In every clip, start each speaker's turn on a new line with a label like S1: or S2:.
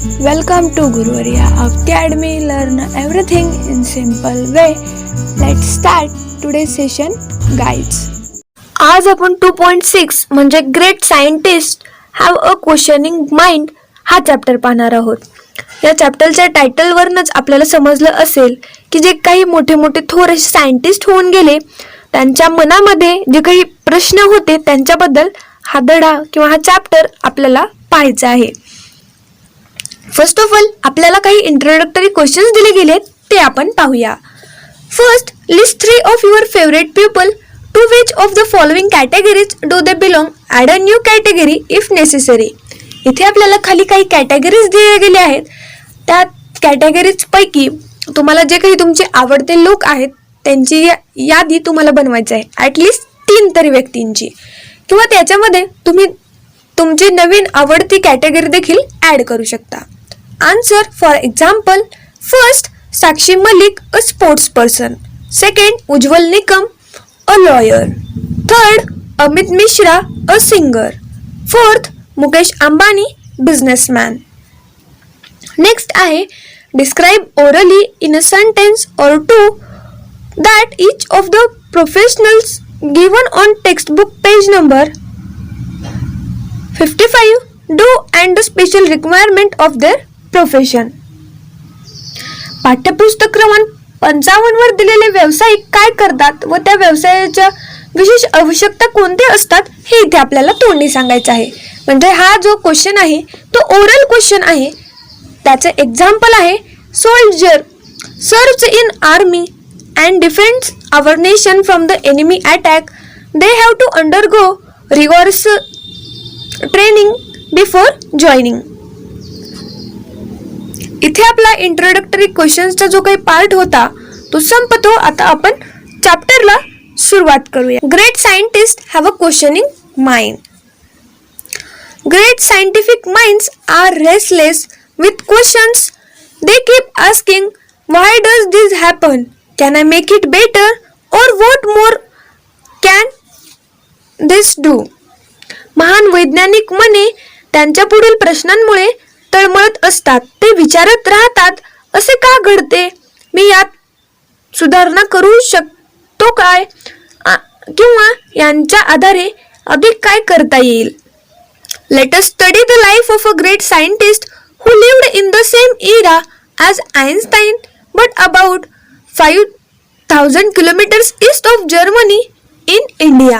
S1: Welcome to Guruvarya Academy. Learn everything in simple way. Let's start today's session. Guides. आज आपण 2.6 म्हणजे great scientist have a questioning mind हा chapter पाहणार आहोत. या चॅप्टरच्या टायटलवरनच आपल्याला समजलं असेल की जे काही मोठे मोठे थोर असे सायंटिस्ट होऊन गेले त्यांच्या मनामध्ये जे काही प्रश्न होते त्यांच्याबद्दल हा धडा किंवा हा चॅप्टर आपल्याला पाहायचा आहे. फर्स्ट ऑफ ऑल आपल्याला काही इंट्रोडक्टरी क्वेश्चन्स दिले गेले ते आपण पाहूया. First, list 3 of your favourite people. To which of the following categories do they belong? Add a new category if necessary. इथे आपल्याला खाली काही कॅटेगरीज दिले गेले आहेत. त्या कॅटेगरीज पैकी तुम्हाला जे काही तुमचे आवडते लोक आहेत त्यांची यादी तुम्हाला बनवायची आहे. ॲटलिस्ट 3 तरी व्यक्तींची, किंवा त्याच्यामध्ये तुम्ही तुमची नवीन आवडती कॅटेगरी देखील ॲड करू शकता. Answer for example, first Sakshi Malik, a sports person. Second Ujjwal Nikam, a lawyer. Third Amit Mishra, a singer. Fourth Mukesh Ambani, businessman. Next आहे describe orally in a sentence or two that each of the professionals given on textbook page number 55 do and the special requirement of their profession. पाठ्यपुस्तक क्रमांक 55 वर दिलेले व्यावसायिक काय करतात व त्या व्यवसायाच्या विशेष आवश्यकता कोणत्या असतात हे इथे आपल्याला तोंडी सांगायचं आहे. म्हणजे हा जो क्वेश्चन आहे तो ओरल क्वेश्चन आहे. त्याचे एक्झाम्पल आहे soldier serves in army and defends our nation from the enemy attack. They have to undergo rigorous training before joining. इथे आपला इंट्रोडक्टरी क्वेश्चन्सचा जो काही पार्ट होता तो संपतो. आता आपण चॅप्टरला सुरुवात करूया. Great scientist have a questioning mind. Great scientific minds are restless with questions. They keep asking, why does this happen? Can I make it better? Or what more can this do? महान वैज्ञानिक मने त्यांच्या पुढील प्रश्नांमुळे तळमळत असतात. ते विचारत राहतात, असे का घडते? मी यात सुधारणा करू शकतो काय? किंवा यांच्या आधारे अधिक काय करता येईल? Let us study the life of a great scientist who lived in the same era as Einstein but about 5,000 kilometers east of Germany in India.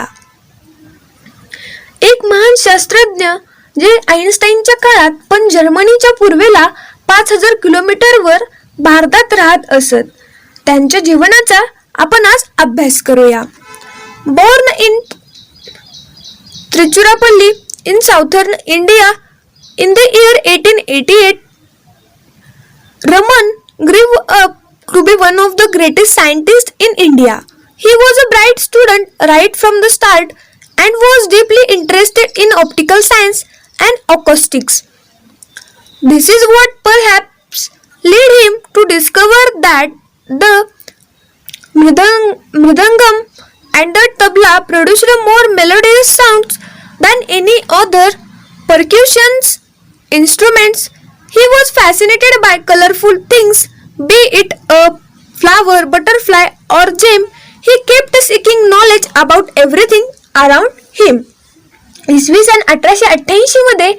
S1: एक महान शास्त्रज्ञ जे आइन्स्टाईनच्या काळात पण जर्मनीच्या पूर्वेला 5,000 किलोमीटरवर भारतात राहत असत. त्यांच्या जीवनाचा आपण आज अभ्यास करूया. Born in Tiruchirappalli in southern India in the year 1888, Raman grew up to be one of the greatest scientists in India. He was a bright student right from the start and was deeply interested in optical science and acoustics. This is what perhaps led him to discover that the mridangam and the tabla produced more melodious sounds than any other percussion instruments. He was fascinated by colorful things, be it a flower, butterfly or gem. He kept seeking knowledge about everything around him. इसवी सन 1888 मध्ये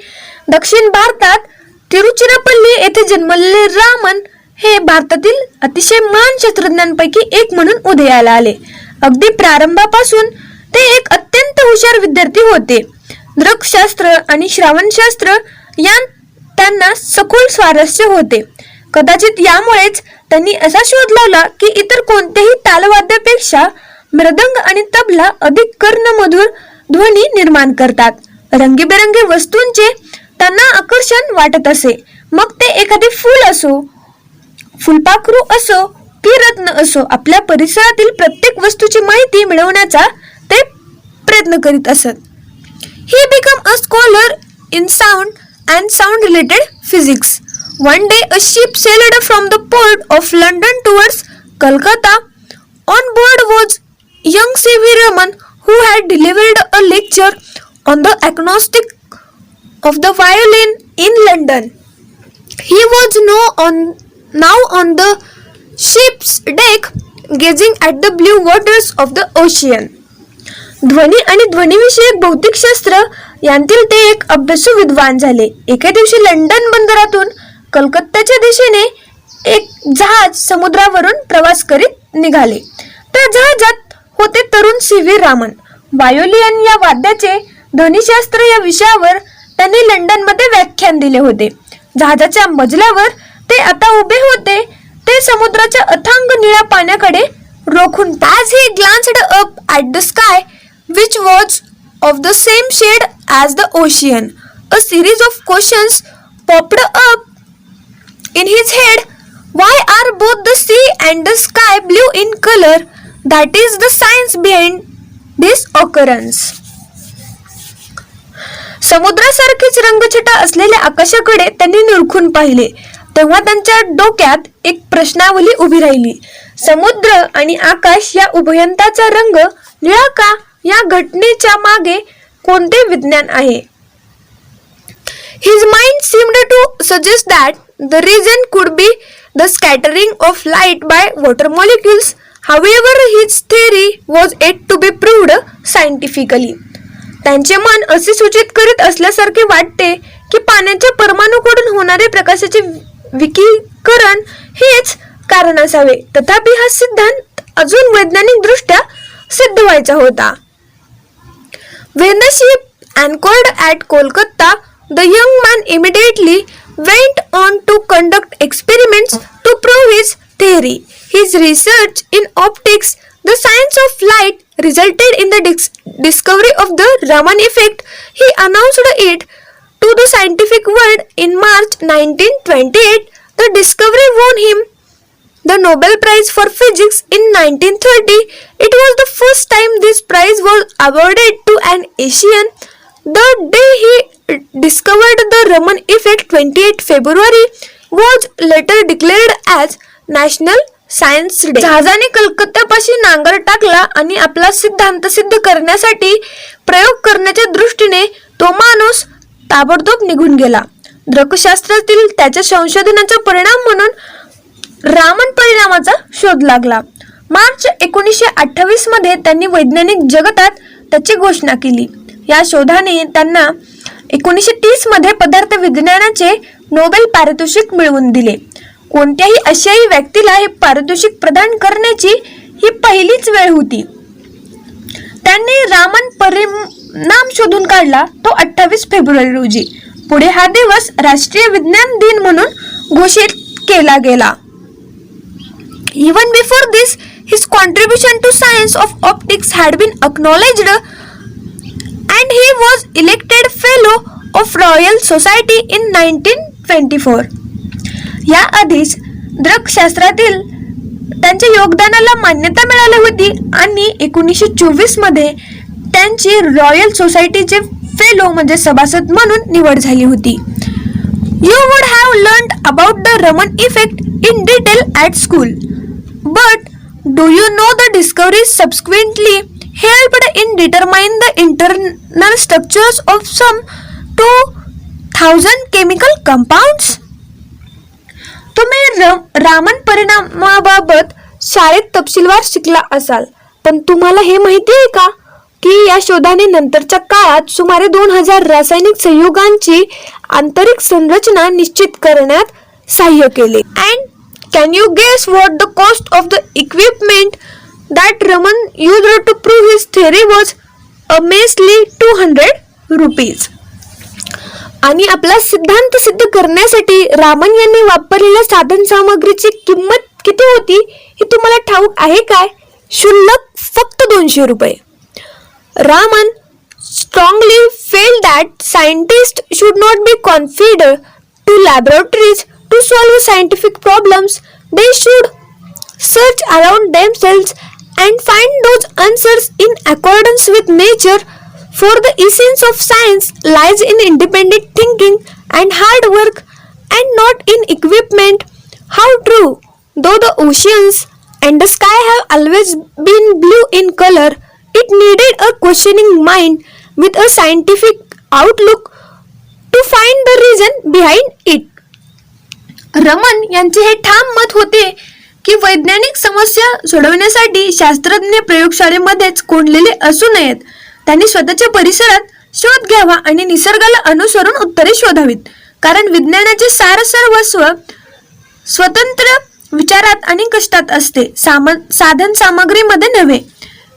S1: दक्षिण भारतात तिरुचिरापल्ली येथे जन्मलेले रामन हे भारतातील अतिशय महान शास्त्रज्ञांपैकी एक म्हणून उदयाला आले. अगदी प्रारंभापासून ते एक अत्यंत हुशार विद्यार्थी होते. दृकशास्त्र आणि श्रावणशास्त्र यांत त्यांना सखोल स्वारस्य होते. कदाचित यामुळेच त्यांनी असा शोध लावला की इतर कोणत्याही तालवाद्यापेक्षा मृदंग आणि तबला अधिक कर्णमधुर ध्वनी निर्माण करतात. रंगीबेरंगी वस्तूंचे त्यांना आकर्षण वाटत असे. मग ते एखादे फूल असो, फुलपाखरू असो की रत्न असो, आपल्या परिसरातील प्रत्येक वस्तूची माहिती मिळवण्याचा ते प्रयत्न करीत असत. He became a scholar in sound and sound related physics. One day a ship sailed from the port of London towards Calcutta. On board was young C.V. Raman, who had delivered a lecture on the acoustic of the violin in London. He was now on the ship's deck, gazing at the blue waters of the ocean. ध्वनी आणि ध्वनिविषयक भौतिकशास्त्र यांतील ते एक अभ्यासू विद्वान झाले. एके दिवशी लंडन बंदरातून कलकत्त्याच्या दिशेने एक जहाज समुद्रावरून प्रवास करीत निघाले. त्या जहाजात होते तरुण CV रामन. वायोलिन या वाद्याचे ध्वनिशास्त्र या विषयावर त्यांनी लंडनमध्ये व्याख्यान दिले होते. जहाजाच्या मजल्यावर ते आता उभे होते. ते समुद्राच्या अथांग निळ्या पाण्याकडे रोखून as he glanced up at the sky which was of the same shade as the ocean, a series of questions popped up in his head. Why are both the sea and the sky blue in color? That is the science behind this occurrence. समुद्रासारखीच रंगछटा असलेल्या आकाशाकडे त्यांनी निरखून पाहिले. तेव्हा त्यांच्या डोक्यात एक प्रश्नावली उभी राहिली. समुद्र आणि आकाश या उभयंताचा रंग निळा का? या घटनेच्या मागे कोणते विज्ञान आहे? His mind seemed to suggest that the reason could be the scattering of light by water molecules. However, his theory was yet to be proved scientifically. त्यांचे मन असे सूचित करीत असल्यासारखे वाटते की पाण्याच्या परमाणूकडून होणारे प्रकाशाचे विकिरण हेच कारण असावे. तथापि हा सिद्धांत अजून वैज्ञानिक दृष्ट्या सिद्ध व्हायचा होता. When the ship anchored at Kolkata, the young man immediately went on to conduct experiments to prove his theory. His research in optics, the science of light, resulted in the discovery of the Raman effect. He announced it to the scientific world in March 1928. The discovery won him the Nobel Prize for Physics in 1930. It was the first time this prize was awarded to an Asian. The day he discovered the Raman effect, 28 February, was later declared as National Science Day. जहाजाने कलकत्त्यापाशी नांगर टाकला आणि आपला सिद्धांत सिद्ध करण्यासाठी प्रयोग करण्याच्या दृष्टीने तो माणूस ताबडतोब निघून गेला. दृकशास्त्रातील त्याच्या संशोधनाचा परिणाम म्हणून रामन परिणामाचा शोध लागला. मार्च 1928 मध्ये त्यांनी वैज्ञानिक जगतात त्याची घोषणा केली. या शोधाने त्यांना 1930 मध्ये पदार्थ विज्ञानाचे नोबेल पारितोषिक मिळवून दिले. कोणत्याही आशियाई व्यक्तीला हे पारितोषिक प्रदान करण्याची ही पहिलीच वेळ होती. त्यांनी रामन परिणाम शोधून काढला तो 28 फेब्रुवारी रोजी. पुढे हा दिवस राष्ट्रीय विज्ञान दिन म्हणून घोषित केला गेला. Even before this, his contribution to science of optics had been acknowledged, and he was elected fellow of Royal Society in 1924. या आधीच दृकशास्त्रातील त्यांच्या योगदानाला मान्यता मिळाली होती आणि 1924 मध्ये त्यांची रॉयल सोसायटीचे फेलो म्हणजे सभासद म्हणून निवड झाली होती. You would have learned about the Raman effect in detail at school. But do you know the discoveries subsequently helped in determining the internal structures of some 2000 chemical compounds? तुम्ही रामन परिणामाबाबत शाळेत तपशीलवार शिकला असाल, पण तुम्हाला हे माहिती आहे का की या शोधाने नंतरच्या काळात सुमारे 2000 रासायनिक संयुगांची आंतरिक संरचना निश्चित करण्यात सहाय्य केले. And can you guess what the cost of the equipment that Raman used to prove his theory was? A measly 200 rupees. आणि आपला सिद्धांत सिद्ध करण्यासाठी रामन यांनी वापरलेल्या साधन सामग्रीची किंमत किती होती हे तुम्हाला ठाऊक आहे काय? शुल्क फक्त 200 रुपये. Raman strongly felt that scientists should not be confined to laboratories to solve scientific problems. They should search around themselves and find those answers in accordance with nature. For the essence of science lies in independent thinking and hard work, and not in equipment. How true! Though the oceans and the sky have always been blue in color, it needed a questioning mind with a scientific outlook to find the reason behind it. Raman यांचे हे ठाम मत होते की वैज्ञानिक समस्या सोडवण्यासाठी शास्त्रज्ञ प्रयोगशाळेमध्येच कोंडलेले असू नयेत. त्यांनी स्वतःच्या परिसरात शोध घ्यावा आणि निसर्गाला अनुसरून उत्तरे शोधावीत. कारण विज्ञानाचे सार सर्वस्व स्वतंत्र विचारात आणि कष्टात असते, साधन सामग्रीमध्ये नव्हे.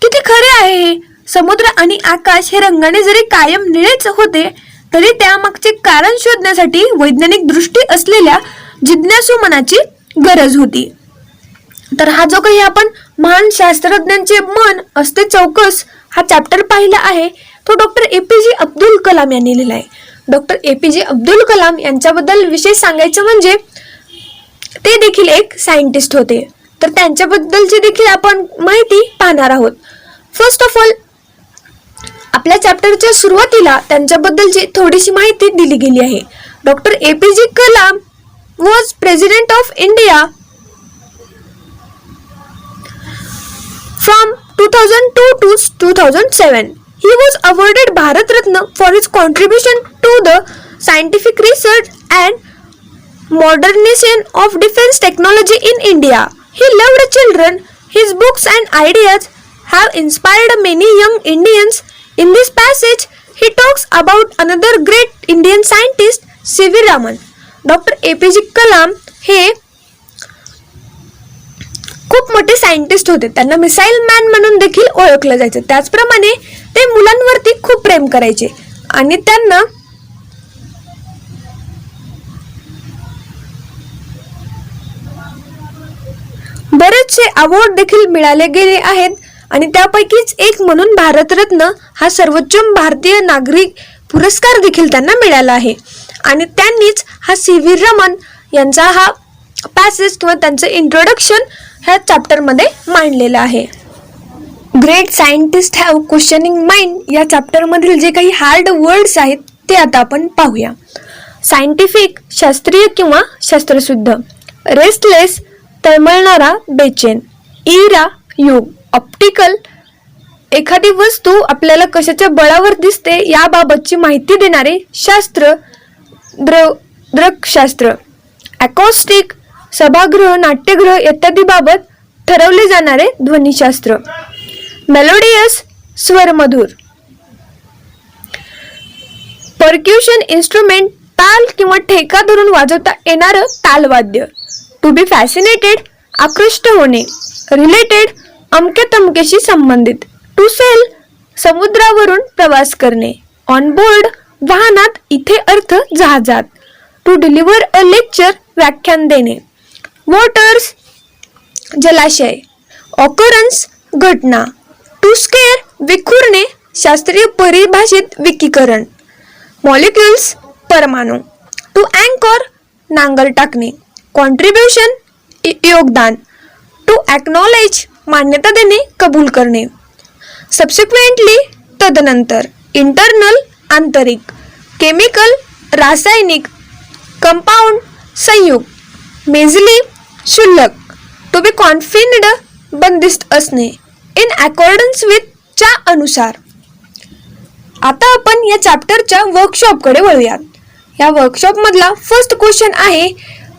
S1: किती खरे आहे हे. समुद्र आणि आकाश हे रंगाने जरी कायम निळेच होते तरी त्यामागचे कारण शोधण्यासाठी वैज्ञानिक दृष्टी असलेल्या जिज्ञासू मनाची गरज होती. तर हा जो काही आपण महान शास्त्रज्ञांचे मन असते चौकस हा चॅप्टर पाहिला आहे तो डॉक्टर APJ अब्दुल कलाम यांनी लिहिला आहे. डॉक्टर APJ अब्दुल कलाम यांच्याबद्दल विशेष सांगायचं म्हणजे ते देखील एक सायंटिस्ट होते. तर त्यांच्याबद्दलची देखील आपण माहिती पाहणार आहोत. फर्स्ट ऑफ ऑल आपल्या चॅप्टरच्या सुरुवातीला त्यांच्याबद्दलची थोडीशी माहिती दिली गेली आहे. Doctor APJ Kalam was president of India from 2002 to 2007. He was awarded Bharat Ratna for his contribution to the scientific research and modernization of defense technology in India. He loved children. His books and ideas have inspired many young Indians. In this passage, he talks about another great Indian scientist, C.V. Raman. Dr. APJ Kalam हे खूप मोठे scientist होते. त्यांना missile man म्हणून देखील ओळखलं जायचं. त्याचप्रमाणे ते मुलांवरती खूप प्रेम करायचे आणि त्यांना बरेचसे अवॉर्ड देखील मिळाले गेले आहेत आणि त्यापैकीच एक म्हणून भारतरत्न हा सर्वोच्च भारतीय नागरिक पुरस्कार देखील त्यांना मिळाला आहे. आणि त्यांनीच हा C.V. रमन यांचा हा पॅसेज किंवा त्यांचं इंट्रोडक्शन ह्या चॅप्टरमध्ये मांडलेलं आहे. Great scientist have questioning mind या चॅप्टरमधील जे काही हार्ड वर्ड्स आहेत ते आता आपण पाहूया. सायंटिफिक शास्त्रीय किंवा शास्त्रशुद्ध, रेस्टलेस तळमळणारा बेचैन, इरा युग, ऑप्टिकल एखादी वस्तू आपल्याला कशाच्या बळावर दिसते याबाबतची माहिती देणारे शास्त्र, दृकशास्त्र, अकॉस्टिक सभागृह, नाट्यगृह इत्यादी बाबत ठरवले जाणारे ध्वनिशास्त्र, मेलोडियस स्वरमधुर, पर्क्युशन इन्स्ट्रुमेंट ताल किंवा ठेका धरून वाजवता येणारं तालवाद्य, टू बी फॅसिनेटेड आकृष्ट होणे, रिलेटेड अमक्या तमक्याशी संबंधित, टू सेल समुद्रावरून प्रवास करणे, ऑन बोर्ड वाहनात इथे अर्थ जहाजात, टू डिलिव्हर अ लेक्चर व्याख्यान देणे, वॉटर्स जलाशय, ऑकरन्स घटना, टू स्केअर विखुरणे शास्त्रीय परिभाषेत विकीकरण, मॉलिक्युल्स परमाणू, टू अँकर नांगर टाकणे, कॉन्ट्रीब्युशन योगदान, टू ॲक्नॉलेज मान्यता देणे कबूल करणे, सबसिक्वेंटली तदनंतर, इंटरनल आंतरिक, केमिकल रासायनिक, कंपाऊंड संयुग, मेजली शुल्लक, टू बी कॉन्फिन्ड बंदिस्त असणे, इन अकॉर्डन्स विथ च्या अनुसार. आता आपण या चॅप्टरच्या वर्कशॉपकडे वळूयात. या वर्कशॉप मधला फर्स्ट क्वेश्चन आहे,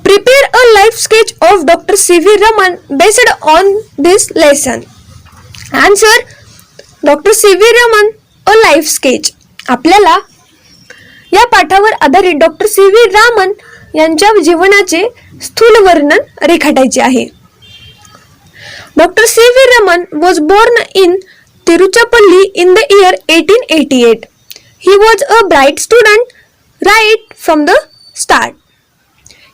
S1: prepare a life sketch of doctor C.V. Raman based on this lesson. Answer, doctor C.V. Raman a life sketch. आपल्याला या पाठावर आधारित डॉक्टर C.V. रामन यांच्या जीवनाचे स्थूल वर्णन रेखाटायचे आहे. Doctor C.V. Raman was born in Tiruchirappalli in the year 1888. He was a bright student right from the start.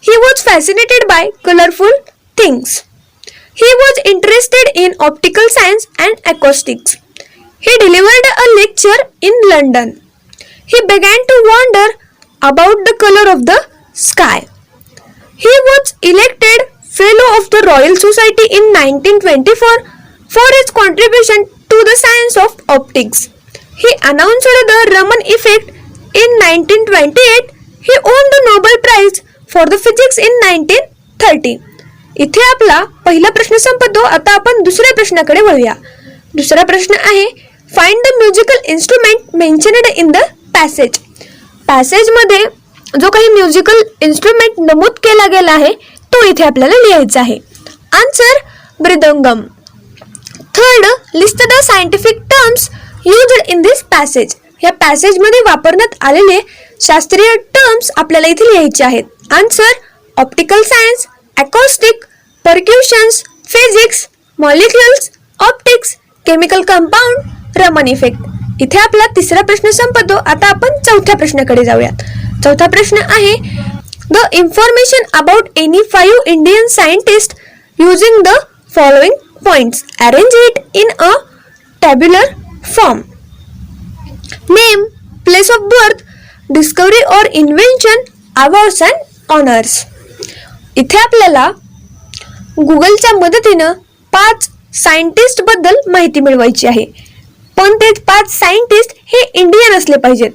S1: He was fascinated by colorful things. He was interested in optical science and acoustics. He delivered a lecture in London. He began to wonder about the color of the sky. He was elected Fellow of the Royal Society in 1924 for his contribution to the science of optics. He announced the Raman effect in 1928. He won the Nobel Prize for the physics in 1930. इथे आपला पहिला प्रश्न संपतो. आता आपण दुसऱ्या प्रश्नाकडे वळूया. दुसरा प्रश्न आहे, find the musical instrument mentioned in the passage. Passage मध्ये जो काही म्युझिकल इन्स्ट्रुमेंट नमूद केला गेला आहे तो इथे आपल्याला लिहायचा आहे. Answer mridangam. Third, list the scientific terms used in this passage. या पॅसेजमध्ये वापरण्यात आलेले शास्त्रीय टर्म्स आपल्याला इथे लिहायचे आहेत. Answer optical science, acoustic, percussions, physics, molecules, optics, chemical compound, Raman effect. इथे आपला तिसरा प्रश्न संपतो. आता आपण चौथ्या प्रश्नाकडे जाऊयात. चौथा प्रश्न आहे, the information about any 5 Indian scientist using the following points. Arrange it in a tabular form. Name, place of birth, discovery और इन्व्हेन्शन, अवॉर्ड्स अँड ऑनर्स. इथे आपल्याला गुगलच्या मदतीनं 5 सायंटिस्ट बद्दल माहिती मिळवायची आहे. पण ते 5 सायंटिस्ट हे इंडियन असले पाहिजेत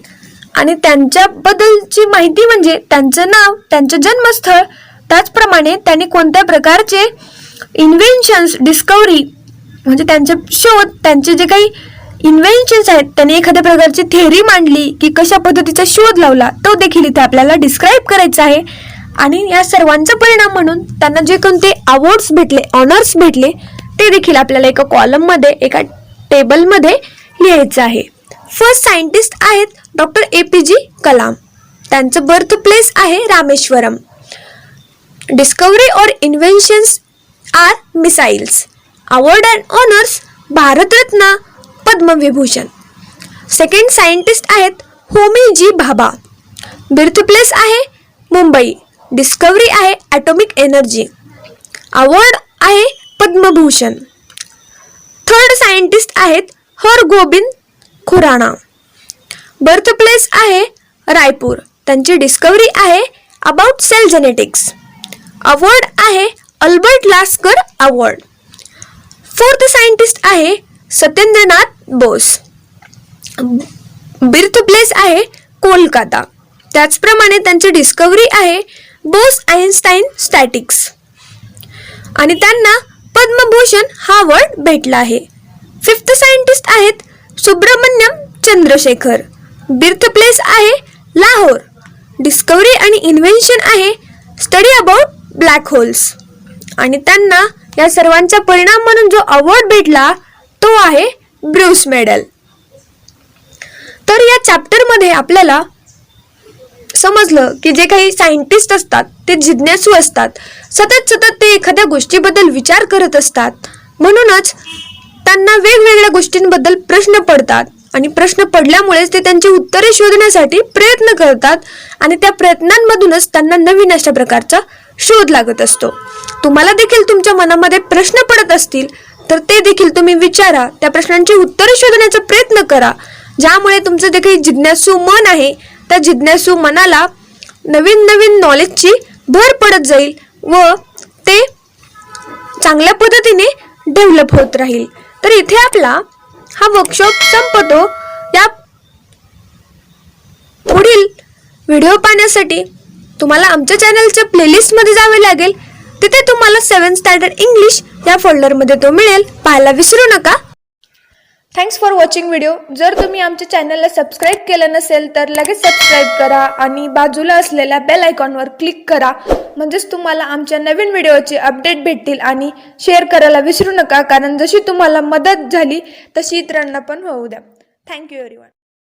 S1: आणि त्यांच्याबद्दलची माहिती म्हणजे त्यांचं नाव, त्यांचं जन्मस्थळ, त्याचप्रमाणे त्यांनी कोणत्या प्रकारचे इन्व्हेन्शन्स, डिस्कवरी म्हणजे त्यांचे शोध, त्यांचे जे काही इन्व्हेन्शन्स आहेत, त्यांनी एखाद्या प्रकारची थेअरी मांडली की कशा पद्धतीचा शोध लावला तो देखील इथे आपल्याला डिस्क्राईब करायचा आहे. आणि या सर्वांचा परिणाम म्हणून त्यांना जे कोणते अवॉर्ड्स भेटले, ऑनर्स भेटले ते देखील आपल्याला एका कॉलममध्ये, एका टेबलमध्ये लिहायचं आहे. फर्स्ट सायंटिस्ट आहेत डॉक्टर APJ कलाम. त्यांचं बर्थ प्लेस आहे रामेश्वरम. डिस्कवरी और inventions are missiles. Award and honours Bharat Ratna, Padma Vibhushan. Second scientist आहेत होमी भाभा. बर्थ प्लेस आहे मुंबई. डिस्कवरी आहे ॲटॉमिक एनर्जी. अवॉर्ड आहे पद्मभूषण. थर्ड सायंटिस्ट आहेत हरगोबिंद खुराना. बर्थ प्लेस आहे रायपूर. त्यांची डिस्कवरी आहे अबाउट सेल जेनेटिक्स. अवॉर्ड आहे Albert Lasker award. Fourth scientist आहे सत्येंद्रनाथ बोस. बर्थ प्लेस आहे कोलकाता. त्याचप्रमाणे त्यांची डिस्कवरी आहे बोस आइन्स्टाईन स्टॅटिक्स आणि त्यांना पद्मभूषण हा अवॉर्ड भेटला आहे. फिफ्थ सायंटिस्ट आहेत सुब्रमण्यम चंद्रशेखर. बर्थ प्लेस आहे लाहोर. डिस्कवरी आणि इन्व्हेन्शन आहे स्टडी अबाउट ब्लॅक होल्स आणि त्यांना या सर्वांचा परिणाम म्हणून जो अवॉर्ड भेटला तो आहे ब्रूस मेडल. तर या चॅप्टरमध्ये आपल्याला समजलं की जे काही सायंटिस्ट असतात ते जिज्ञासू असतात. सतत ते एखाद्या गोष्टीबद्दल विचार करत असतात. म्हणूनच त्यांना वेगवेगळ्या गोष्टींबद्दल प्रश्न पडतात आणि प्रश्न पडल्यामुळेच ते त्यांची उत्तरे शोधण्यासाठी प्रयत्न करतात आणि त्या प्रयत्नांमधूनच त्यांना नवीन अशा प्रकारचा शोध लागत असतो. तुम्हाला देखील तुमच्या मनामध्ये प्रश्न पडत असतील तर ते देखील तुम्ही विचारा, त्या प्रश्नांची उत्तरे शोधण्याचा प्रयत्न करा, ज्यामुळे तुमचं जे काही जिज्ञासू मन आहे त्या जिज्ञासू मनाला नवीन नवीन नॉलेजची भर पडत जाईल व ते चांगल्या पद्धतीने डेव्हलप होत राहील. तर इथे आपला हा वर्कशॉप संपतो. या पुढील व्हिडिओ पाहण्यासाठी तुम्हाला आमच्या चॅनलच्या प्लेलिस्टमध्ये जावे लागेल. तिथे तुम्हाला 7th स्टँडर्ड इंग्लिश या फोल्डरमध्ये तो मिळेल, पाहायला विसरू नका. Thanks for watching video. जर तुम्ही आमच्या चॅनलला सबस्क्राईब केलं नसेल तर लगेच सबस्क्राईब करा आणि बाजूला असलेल्या बेल आयकॉनवर क्लिक करा, म्हणजेच तुम्हाला आमच्या नवीन व्हिडिओचे अपडेट भेटतील. आणि शेअर करायला विसरू नका, कारण जशी तुम्हाला मदत झाली तशी इतरांना पण होऊ द्या. Thank you everyone.